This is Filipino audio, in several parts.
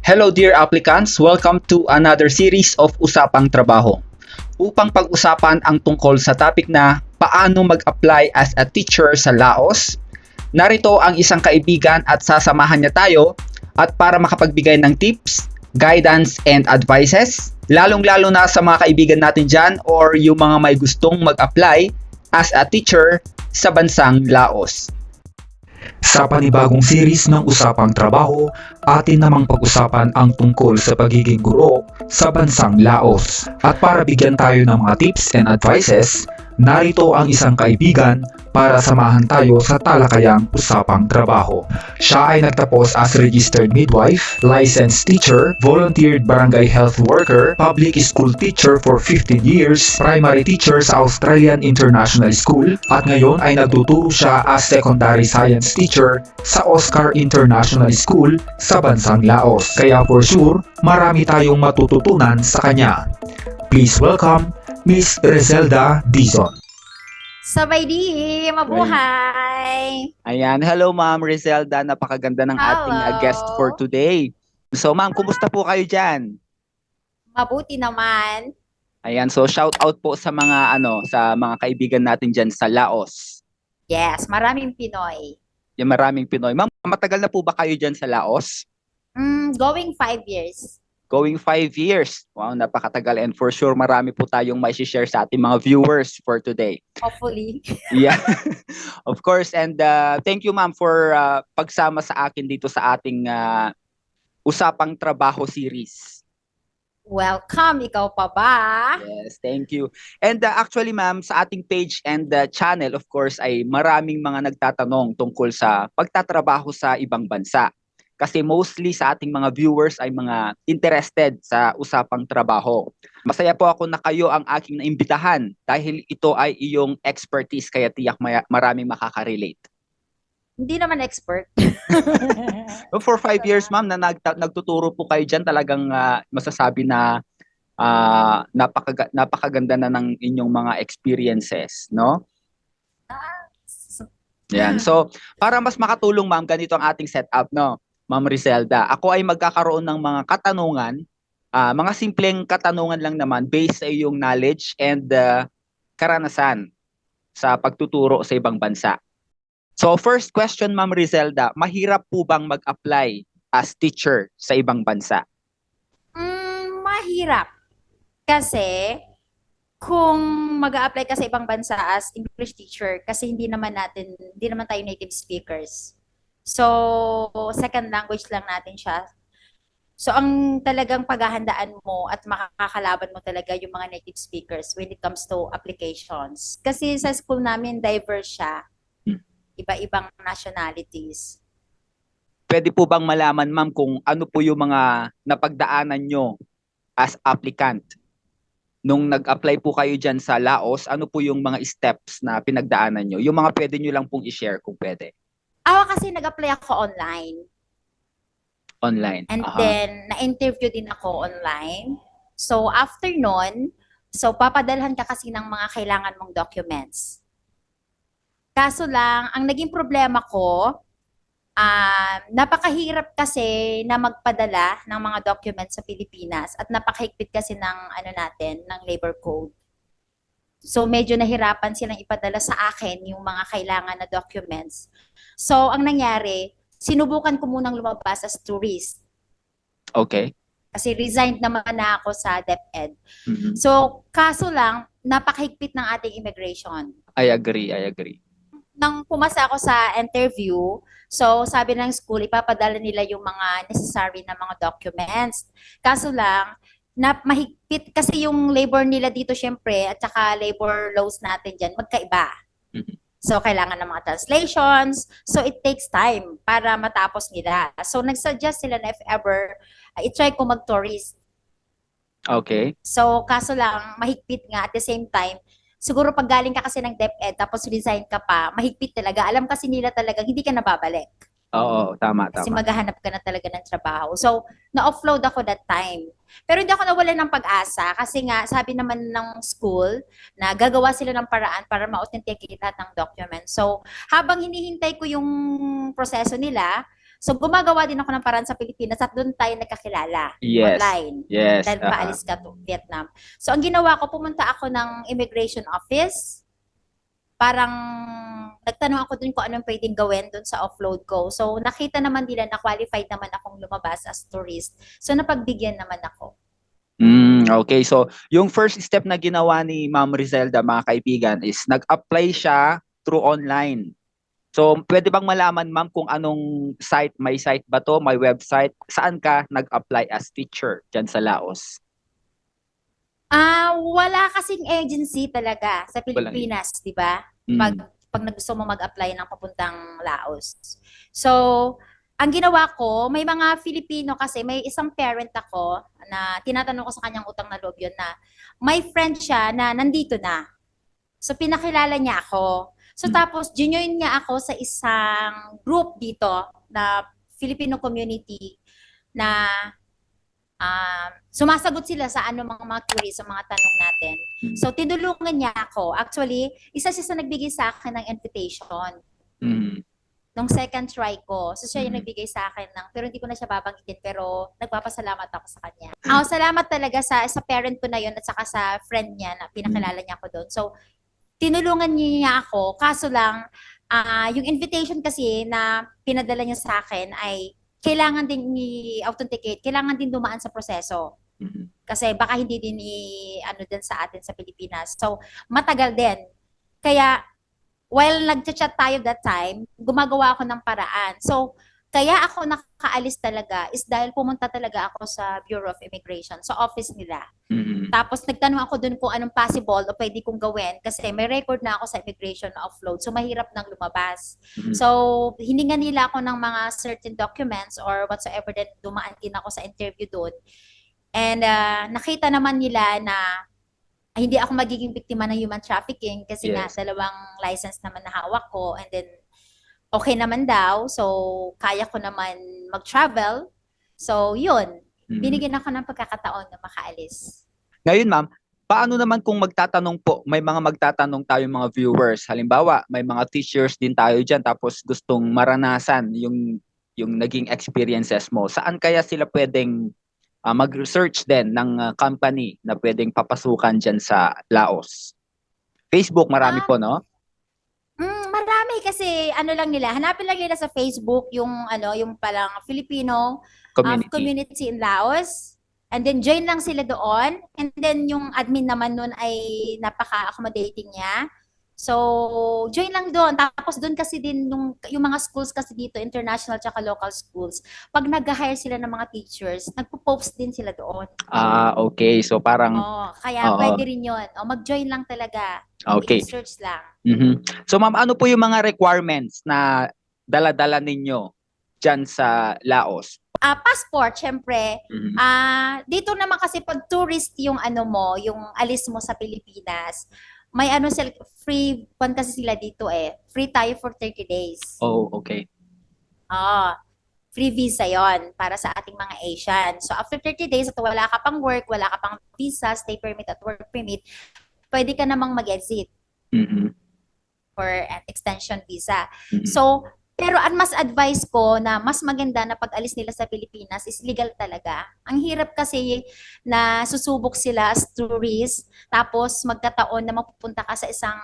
Hello dear applicants, welcome to another series of Usapang Trabaho. Upang pag-usapan ang tungkol sa topic na paano mag-apply as a teacher sa Laos, narito ang isang kaibigan at sasamahan niya tayo at para makapagbigay ng tips, guidance, and advices, lalong-lalo na sa mga kaibigan natin dyan or yung mga may gustong mag-apply as a teacher sa bansang Laos. Sa panibagong series ng Usapang Trabaho, atin namang pag-usapan ang tungkol sa pagiging guro sa bansang Laos. At para bigyan tayo ng mga tips and advices, narito ang isang kaibigan para samahan tayo sa talakayang Usapang Trabaho. Siya ay nagtapos as registered midwife, licensed teacher, volunteered barangay health worker, public school teacher for 15 years, primary teacher sa Australian International School, at ngayon ay nagtuturo siya as secondary science teacher sa Oscar International School sa bansang Laos. Kaya for sure, marami tayong matututunan sa kanya. Please welcome Miss Rezelda Dizon. Sabay di, mabuhay! Ayan, hello Ma'am Rizelda, napakaganda ng ating Hello. guest for today. So Ma'am, kumusta po kayo dyan? Mabuti naman. Ayan, so shout out po sa mga sa mga kaibigan natin dyan sa Laos. Yes, maraming Pinoy. Yung maraming Pinoy. Ma'am, matagal na po ba kayo dyan sa Laos? Going 5 years. Going 5 years. Wow, napakatagal, and for sure marami po tayong may share sa ating mga viewers for today. Hopefully. Yeah. Of course, and thank you Ma'am for pagsama sa akin dito sa ating Usapang Trabaho series. Welcome, ikaw pa ba? Yes, thank you. And actually ma'am, sa ating page and channel, of course, ay maraming mga nagtatanong tungkol sa pagtatrabaho sa ibang bansa. Kasi mostly sa ating mga viewers ay mga interested sa usapang trabaho. Masaya po ako na kayo ang aking naimbitahan dahil ito ay iyong expertise, kaya tiyak maraming makaka-relate. Hindi naman expert. For 5 years ma'am na nagtuturo po kayo dyan, talagang masasabi na napakaganda na ng inyong mga experiences, no? Yan. So, para mas makatulong ma'am, ganito ang ating setup, no? Ma'am Rizelda, ako ay magkakaroon ng mga katanungan, mga simpleng katanungan lang naman based sa iyong knowledge and karanasan sa pagtuturo sa ibang bansa. So, first question Ma'am Rizelda, mahirap po bang mag-apply as teacher sa ibang bansa? Mahirap. Kasi, kung mag-a-apply ka sa ibang bansa as English teacher, kasi hindi naman tayo native speakers. So, second language lang natin siya. So, ang talagang paghahandaan mo at makakalaban mo talaga yung mga native speakers when it comes to applications. Kasi sa school namin, diverse siya. Iba-ibang nationalities. Pwede po bang malaman ma'am kung ano po yung mga napagdaanan nyo as applicant? Nung nag-apply po kayo dyan sa Laos, ano po yung mga steps na pinagdaanan nyo? Yung mga pwede nyo lang pong i-share kung pwede. Ako kasi nag-apply ako online. Online. And then, na-interview din ako online. So, after nun, papadalhan ka kasi ng mga kailangan mong documents. Kaso lang, ang naging problema ko, napakahirap kasi na magpadala ng mga documents sa Pilipinas at napakahigpit kasi ng ng labor code. So medyo nahirapan silang ipadala sa akin yung mga kailangan na documents. So ang nangyari, sinubukan ko munang lumabas as tourist. Okay. Kasi resigned naman na ako sa DepEd. Mm-hmm. So kaso lang, napakahigpit ng ating immigration. I agree. Nang pumasa ako sa interview, so sabi ng school, ipapadala nila yung mga necessary na mga documents. Kaso lang, mahigpit kasi yung labor nila dito syempre at saka labor laws natin dyan, magkaiba. Mm-hmm. So, kailangan ng mga translations. So, it takes time para matapos nila. So, nagsuggest sila na if ever, i-try ko mag-tourist. Okay. So, kaso lang, mahigpit nga at the same time, siguro pag galing ka kasi ng DepEd tapos resign ka pa, mahigpit talaga. Alam kasi nila talaga, hindi ka nababalik. Oo, tama. Kasi maghahanap ka na talaga ng trabaho. So, na-offload ako that time. Pero hindi ako nawalan ng pag-asa kasi nga, sabi naman ng school na gagawa sila ng paraan para ma-authenticate lahat ng documents. So, habang hinihintay ko yung proseso nila, So, gumagawa din ako ng paraan sa Pilipinas at doon tayo nagkakilala Yes. online. Yes. Dahil paalis ka to Vietnam. So, ang ginawa ko, pumunta ako ng immigration office. Parang nagtanong ako dun kung anong pwedeng gawin dun sa offload ko. So, nakita naman nila na qualified naman akong lumabas as tourist. So, napagbigyan naman ako. Okay, so yung first step na ginawa ni Ma'am Rizelda, mga kaibigan, is nag-apply siya through online. So, pwede bang malaman, ma'am, kung anong site? May site ba to? May website? Saan ka nag-apply as teacher dyan sa Laos? Wala kasing agency talaga sa Pilipinas, di ba? Pag gusto mo mag-apply ng papuntang Laos. So, ang ginawa ko, may mga Filipino kasi, may isang parent ako na tinatanong ko sa kanyang utang na loob yun na may friend siya na nandito na. So, pinakilala niya ako. So, tapos, join niya ako sa isang group dito na Filipino community na sumasagot sila sa mga queries, sa mga tanong natin. So, tinulungan niya ako. Actually, isa siya sa nagbigay sa akin ng invitation. Nung second try ko. So, siya yung nagbigay sa akin pero hindi ko na siya babanggitin, pero nagpapasalamat ako sa kanya. Salamat talaga sa parent ko na yun at saka sa friend niya na pinakilala niya ako doon. So, tinulungan niya ako. Kaso lang, yung invitation kasi na pinadala niya sa akin ay kailangan din i-authenticate, kailangan din dumaan sa proseso. Kasi baka hindi din din sa atin sa Pilipinas. So, matagal din. Kaya, while nag-chat tayo that time, gumagawa ako ng paraan. So, kaya ako nakaalis talaga is dahil pumunta talaga ako sa Bureau of Immigration, sa office nila. Tapos nagtanong ako dun kung anong possible o pwede kong gawin kasi may record na ako sa immigration na offload. So mahirap nang lumabas. So hiningan nila ako ng mga certain documents or whatsoever, then dumaan din ako sa interview doon. And nakita naman nila na hindi ako magiging biktima ng human trafficking kasi nga dalawang license naman na hawak ko, and then okay naman daw. So, kaya ko naman mag-travel. So, yun. Binigyan ako ng pagkakataon na makaalis. Ngayon, ma'am, paano naman kung magtatanong po, may mga magtatanong tayo mga viewers. Halimbawa, may mga teachers din tayo dyan tapos gustong maranasan yung naging experiences mo. Saan kaya sila pwedeng mag-research din ng company na pwedeng papasukan dyan sa Laos? Facebook, marami po, no? Marami kasi lang nila, hanapin lang nila sa Facebook yung parang Filipino community in Laos, and then join lang sila doon, and then yung admin naman nun ay napaka-accommodating niya. So, join lang doon. Tapos doon kasi din yung mga schools kasi dito, international tsaka local schools, pag nag-hire sila ng mga teachers, nagpo-post din sila doon. Okay. So parang kaya pwede rin yun. Mag-join lang talaga. Okay. I-search lang. So ma'am, ano po yung mga requirements na dala-dala ninyo dyan sa Laos? Passport, syempre. Dito naman kasi pag tourist yung yung alis mo sa Pilipinas, may free kasi sila dito Free tayo for 30 days. Oh, okay. Free visa yon para sa ating mga Asian. So after 30 days at wala ka pang work, wala ka pang visa, stay permit at work permit, pwede ka namang mag-exit for an extension visa. So, pero ang mas advice ko na mas maganda na pag-alis nila sa Pilipinas is legal talaga. Ang hirap kasi na susubok sila as tourist, tapos magkataon na mapupunta ka sa isang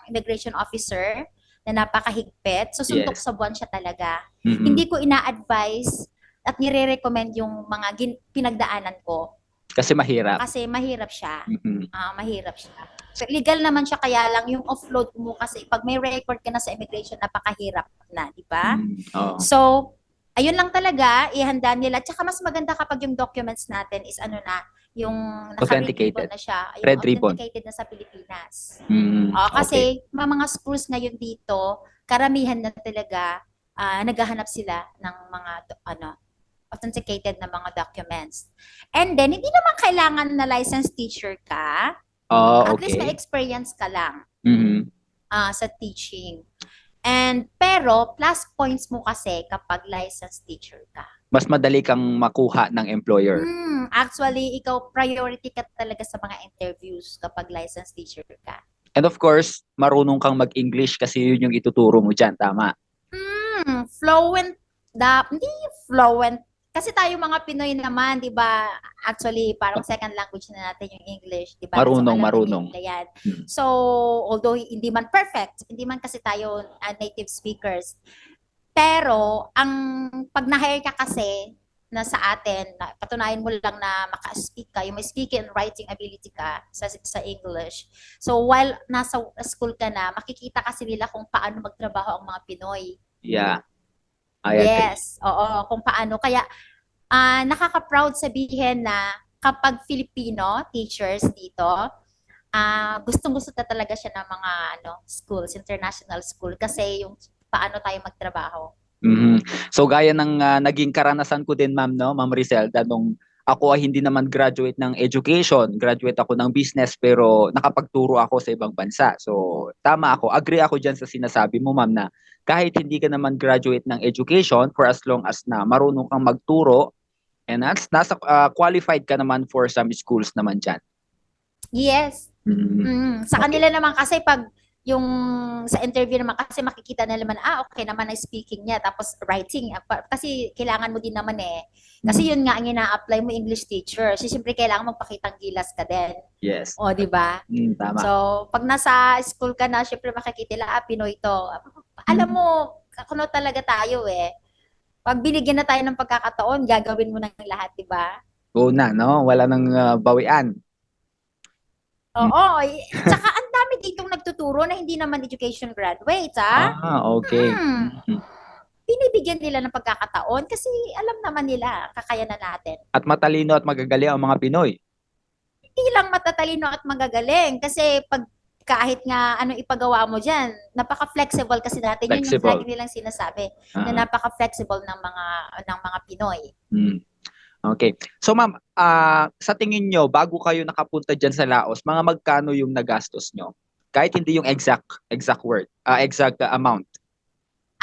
immigration officer na napakahigpit. So, suntok sa buwan siya talaga. Hindi ko ina-advise at nire-recommend yung mga pinagdaanan ko. Kasi mahirap. Kasi mahirap siya. Mahirap siya. So, legal naman siya, kaya lang yung offload mo kasi pag may record ka na sa immigration, napakahirap na, di ba? So, ayun lang talaga, ihanda nila. Tsaka mas maganda kapag yung documents natin is yung naka-red ribbon na siya. Yung authenticated na sa Pilipinas. Kasi mga schools ngayon dito, karamihan na talaga, naghahanap sila ng mga authenticated na mga documents. And then, hindi naman kailangan na licensed teacher ka. At least may experience ka lang sa teaching. Pero, plus points mo kasi kapag licensed teacher ka. Mas madali kang makuha ng employer. Actually, ikaw priority ka talaga sa mga interviews kapag licensed teacher ka. And of course, marunong kang mag-English kasi yun yung ituturo mo dyan, tama? Fluent hindi fluent. Kasi tayo mga Pinoy naman, di ba, actually, parang second language na natin yung English, di ba? Marunong, alam marunong. nila yan. Hmm. So, although hindi man perfect, hindi man kasi tayo native speakers, pero ang pag na-hire ka kasi na sa atin, na patunayan mo lang na maka-speak ka, yung may speaking and writing ability ka sa English. So, while nasa school ka na, makikita kasi nila kung paano magtrabaho ang mga Pinoy. Yeah. I agree. Yes, oo, kung paano. Kaya nakaka-proud sabihin na kapag Filipino teachers dito, gustong-gusto na talaga siya ng mga schools, international school, kasi yung paano tayo magtrabaho. Mhm. So gaya ng naging karanasan ko din, ma'am, no, Ma'am Rizelda, nung ako ay hindi naman graduate ng education, graduate ako ng business, pero nakapagturo ako sa ibang bansa. So tama ako, agree ako dyan sa sinasabi mo, ma'am, na kahit hindi ka naman graduate ng education, for as long as na marunong kang magturo, and nasa qualified ka naman for some schools naman dyan. Yes. Sa Okay. kanila naman kasi pag yung sa interview naman kasi makikita na naman, okay naman ang speaking niya, tapos writing. Kasi kailangan mo din naman eh. Kasi yun nga ang ina-apply mo, English teacher. So, siyempre kailangan magpakitang gilas ka din. Yes. O, di ba? Tama. So, pag nasa school ka na, siyempre makikita nila, Pinoy to. Alam mo, kuno talaga tayo eh. Pag binigyan na tayo ng pagkakataon, gagawin mo ng lahat, di ba? Go na, no? Wala nang bawian. Oo. Tsaka ang dami ditong nagtuturo na hindi naman education graduates, Okay. Binibigyan nila ng pagkakataon kasi alam naman nila kakayanan natin. At matalino at magagaling ang mga Pinoy. Hindi lang matatalino at magagaling kasi pag kahit nga ano ipagawa mo dyan, napaka-flexible kasi natin. Yun yung Flexible. lagi nilang sinasabi, na napaka-flexible ng mga Pinoy. Okay. So ma'am, sa tingin nyo, bago kayo nakapunta dyan sa Laos, mga magkano yung nagastos nyo? Kahit hindi yung exact word, exact amount.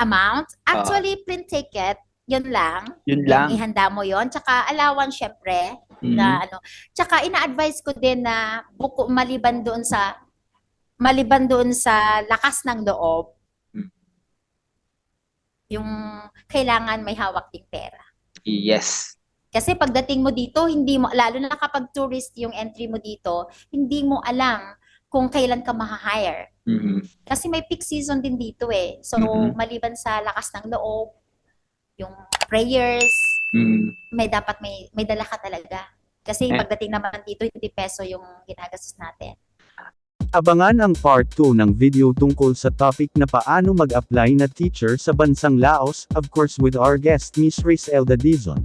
Amount? Actually, print ticket, yun lang. Yun lang. Ihanda mo yun. Tsaka allowance, syempre, na Tsaka ina-advise ko din na maliban doon sa lakas ng loob, yung kailangan may hawak ding pera. Yes. Kasi pagdating mo dito, hindi mo, lalo na kapag tourist yung entry mo dito, hindi mo alam kung kailan ka ma-hire. Kasi may peak season din dito eh. So, maliban sa lakas ng loob, yung prayers, dapat may dala ka talaga. Kasi pagdating naman dito, hindi peso yung ginagastos natin. Abangan ang part 2 ng video tungkol sa topic na paano mag-apply na teacher sa bansang Laos, of course with our guest Miss Rizelda Dizon.